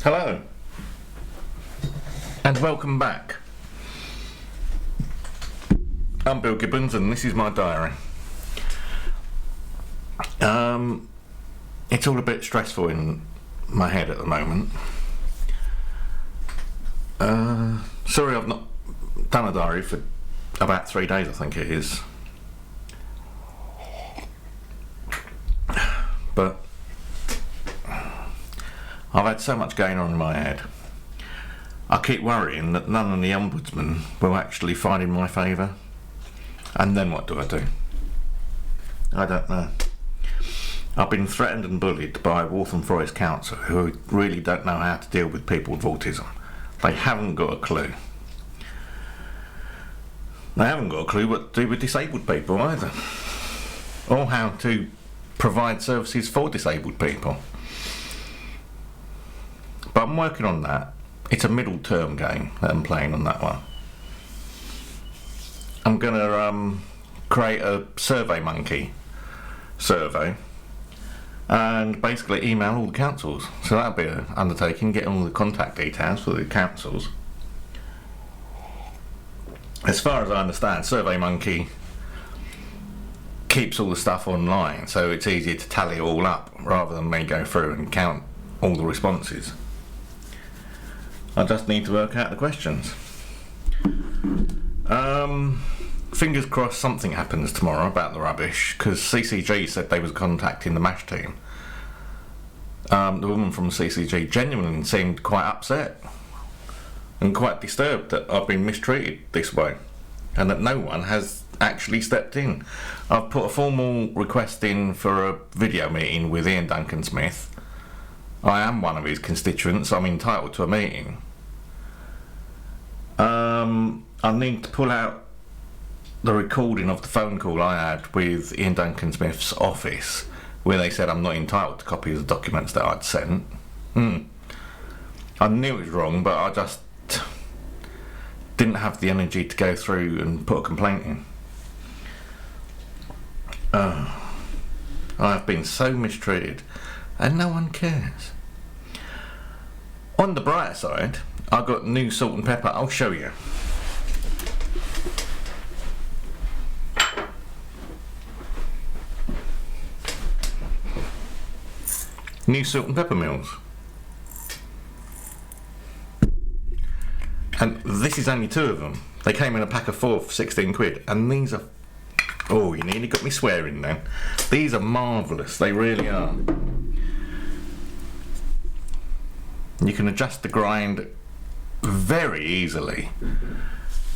Hello and welcome back. I'm Bill Gibbons and this is my diary. It's all a bit stressful in my head at the moment. Sorry I've not done a diary for about 3 days, I think it is. But I've had so much going on in my head. I keep worrying that none of the ombudsmen will actually find in my favour. And then what do? I don't know. I've been threatened and bullied by Waltham Forest Council, who really don't know how to deal with people with autism. They haven't got a clue. They haven't got a clue what to do with disabled people either, or how to provide services for disabled people. But I'm working on that. It's a middle term game that I'm playing on that one. I'm going to create a survey monkey survey and basically email all the councils. So that'll be an undertaking, getting all the contact details for the councils. As far as I understand, Survey Monkey keeps all the stuff online, so it's easier to tally it all up rather than me go through and count all the responses. I just need to work out the questions. Fingers crossed something happens tomorrow about the rubbish, because CCG said they was contacting the MASH team. The woman from CCG genuinely seemed quite upset and quite disturbed that I've been mistreated this way and that no one has actually stepped in. I've put a formal request in for a video meeting with Ian Duncan Smith. I am one of his constituents, I'm entitled to a meeting. I need to pull out the recording of the phone call I had with Ian Duncan Smith's office, where they said I'm not entitled to copies of documents that I'd sent. I knew it was wrong, but I just didn't have the energy to go through and put a complaint in. I've been so mistreated and no one cares. On the brighter side, I got new salt and pepper. I'll show you. New salt and pepper meals. And this is only 2 of them. They came in a pack of 4 for 16 quid. And these are... Oh, you nearly got me swearing then. These are marvellous. They really are. You can adjust the grind very easily.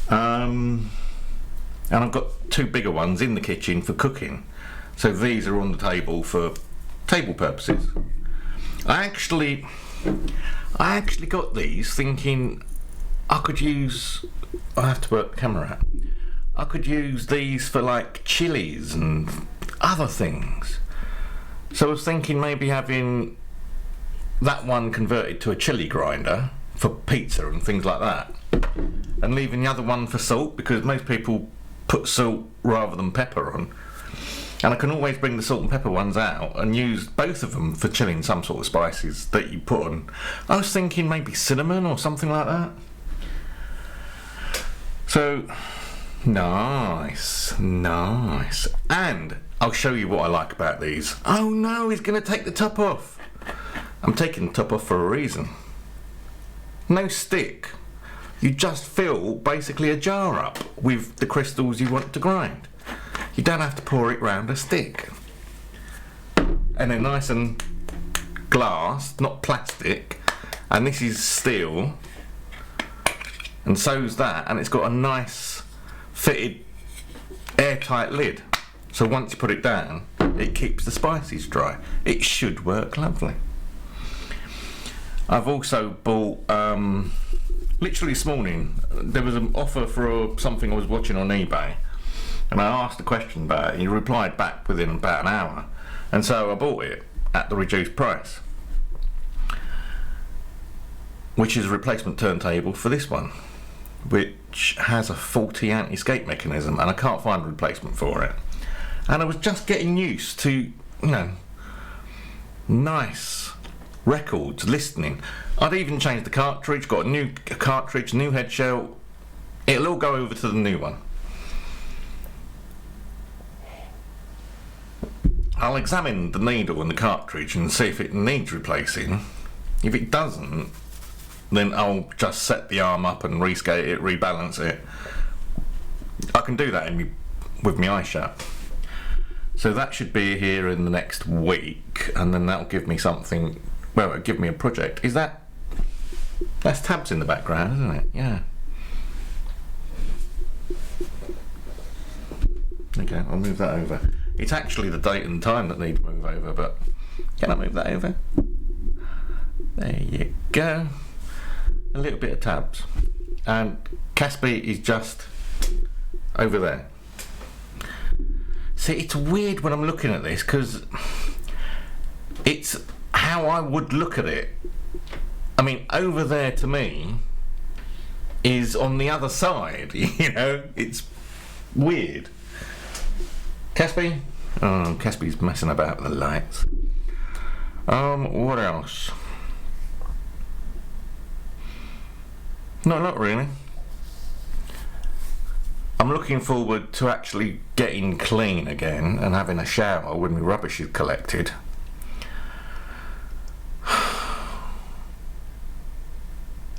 And I've got 2 bigger ones in the kitchen for cooking. So these are on the table for table purposes. I actually got these thinking I could use... I have to work the camera out. I could use these for like chilies and other things. So I was thinking maybe having that one converted to a chili grinder for pizza and things like that, and leaving the other one for salt, because most people put salt rather than pepper on, and I can always bring the salt and pepper ones out and use both of them for chilling some sort of spices that you put on. I was thinking maybe cinnamon or something like that. So nice. And I'll show you what I like about these. Oh no, he's going to take the top off. I'm taking the top off for a reason. No stick. You just fill basically a jar up with the crystals you want to grind. You don't have to pour it round a stick. And they're nice and glass, not plastic. And this is steel. And so's that. And it's got a nice fitted airtight lid. So once you put it down, it keeps the spices dry. It should work lovely. I've also bought, literally this morning, there was an offer for something I was watching on eBay, and I asked a question about it, and he replied back within about an hour, and so I bought it at the reduced price, which is a replacement turntable for this one, which has a faulty anti-escape mechanism, and I can't find a replacement for it. And I was just getting used to, nice records, listening. I'd even changed the cartridge, got a new cartridge, new head shell. It'll all go over to the new one. I'll examine the needle and the cartridge and see if it needs replacing. If it doesn't, then I'll just set the arm up and reskate it, rebalance it. I can do that with my eye shut. So that should be here in the next week, and then that'll give me something. Well, it'll give me a project. That's tabs in the background, isn't it? Yeah. Okay, I'll move that over. It's actually the date and time that need to move over, but can I move that over? There you go. A little bit of tabs. And Caspi is just over there. See, it's weird when I'm looking at this, because it's how I would look at it. I mean, over there to me is on the other side, you know? It's weird. Caspi? Oh, Caspi's messing about with the lights. What else? Not really. I'm looking forward to actually getting clean again and having a shower when my rubbish is collected.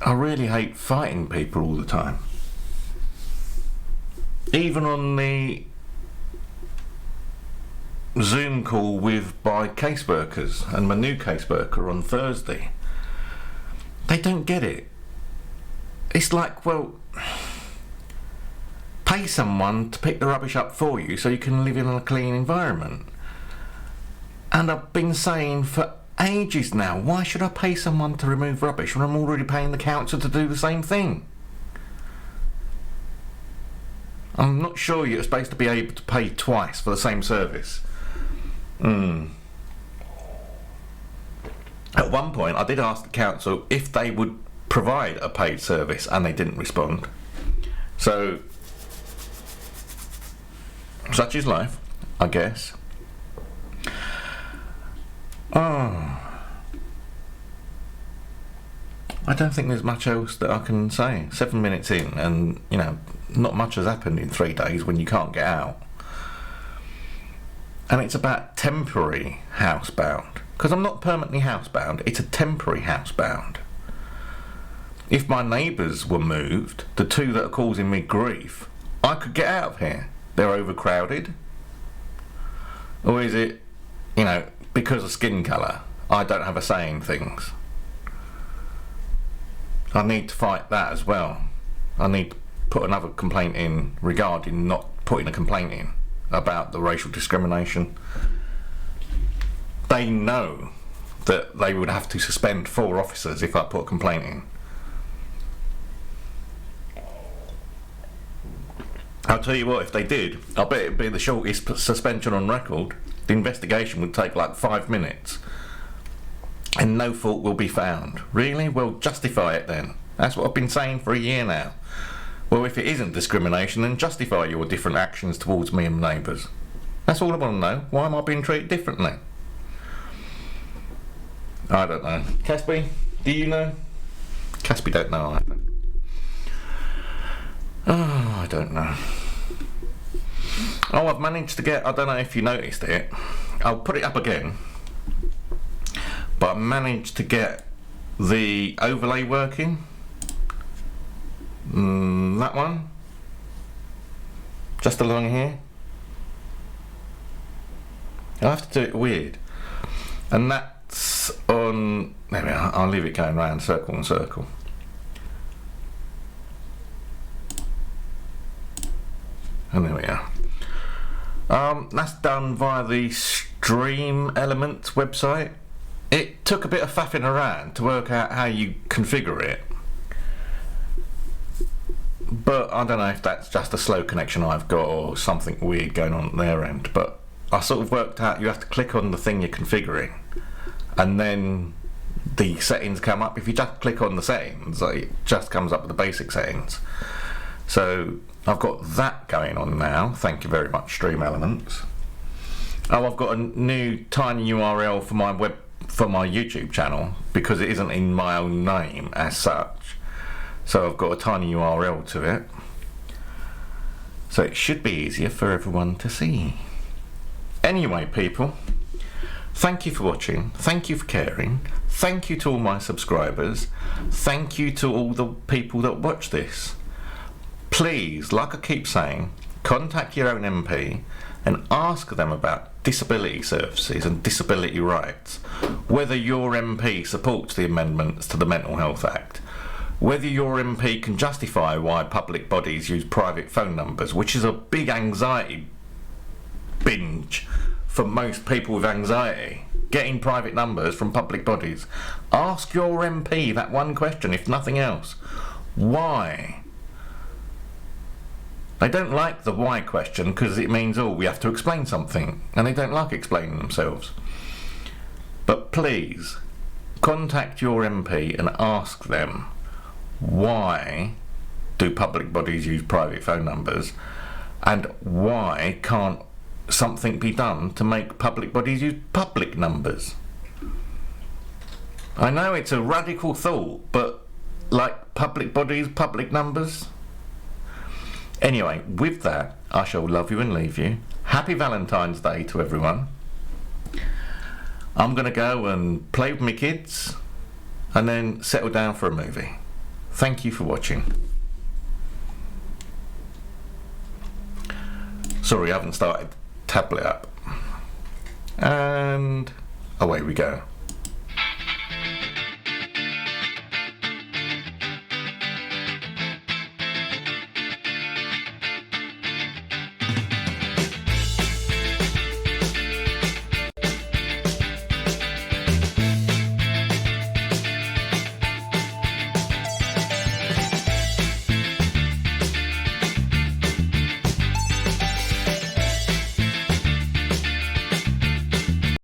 I really hate fighting people all the time. Even on the Zoom call with my caseworkers and my new caseworker on Thursday, they don't get it. It's like, well, pay someone to pick the rubbish up for you so you can live in a clean environment. And I've been saying for ages now, why should I pay someone to remove rubbish when I'm already paying the council to do the same thing? I'm not sure you're supposed to be able to pay twice for the same service. At one point I did ask the council if they would provide a paid service, and they didn't respond. So such is life, I guess. I don't think there's much else that I can say. 7 minutes in, and you know, not much has happened in 3 days when you can't get out. And it's about temporary housebound, because I'm not permanently housebound, it's a temporary housebound. If my neighbours were moved, the two that are causing me grief, I could get out of here. They're overcrowded. Or is it, you know, because of skin colour, I don't have a say in things? I need to fight that as well. I need to put another complaint in regarding not putting a complaint in about the racial discrimination. They know that they would have to suspend 4 officers if I put a complaint in. I'll tell you what, if they did, I bet it'd be the shortest suspension on record. The investigation would take like 5 minutes. And no fault will be found. Really? Well, justify it then. That's what I've been saying for a year now. Well, if it isn't discrimination, then justify your different actions towards me and neighbours. That's all I want to know. Why am I being treated differently? I don't know. Caspi, do you know? Caspi don't know either. Oh, I don't know. Oh, I've managed to get, I don't know if you noticed it, I'll put it up again, but I managed to get the overlay working. That one, just along here. I have to do it weird, and that's on, there we are, I'll leave it going round circle and circle. And there we are. That's done via the Stream Elements website. It took a bit of faffing around to work out how you configure it, but I don't know if that's just a slow connection I've got or something weird going on at their end. But I sort of worked out you have to click on the thing you're configuring, and then the settings come up. If you just click on the settings, it just comes up with the basic settings. So I've got that going on now. Thank you very much, Stream Elements. Oh, I've got a new tiny URL for my web for my YouTube channel because it isn't in my own name as such. So I've got a tiny URL to it. So it should be easier for everyone to see. Anyway, people, thank you for watching. Thank you for caring. Thank you to all my subscribers. Thank you to all the people that watch this. Please, like I keep saying, contact your own MP and ask them about disability services and disability rights. Whether your MP supports the amendments to the Mental Health Act. Whether your MP can justify why public bodies use private phone numbers, which is a big anxiety binge for most people with anxiety. Getting private numbers from public bodies. Ask your MP that one question, if nothing else. Why? They don't like the why question because it means, oh, we have to explain something, and they don't like explaining themselves. But please, contact your MP and ask them, why do public bodies use private phone numbers, and why can't something be done to make public bodies use public numbers? I know it's a radical thought, but like public bodies, public numbers? Anyway, with that, I shall love you and leave you. Happy Valentine's Day to everyone. I'm going to go and play with my kids and then settle down for a movie. Thank you for watching. Sorry, I haven't started tablet up. And away we go.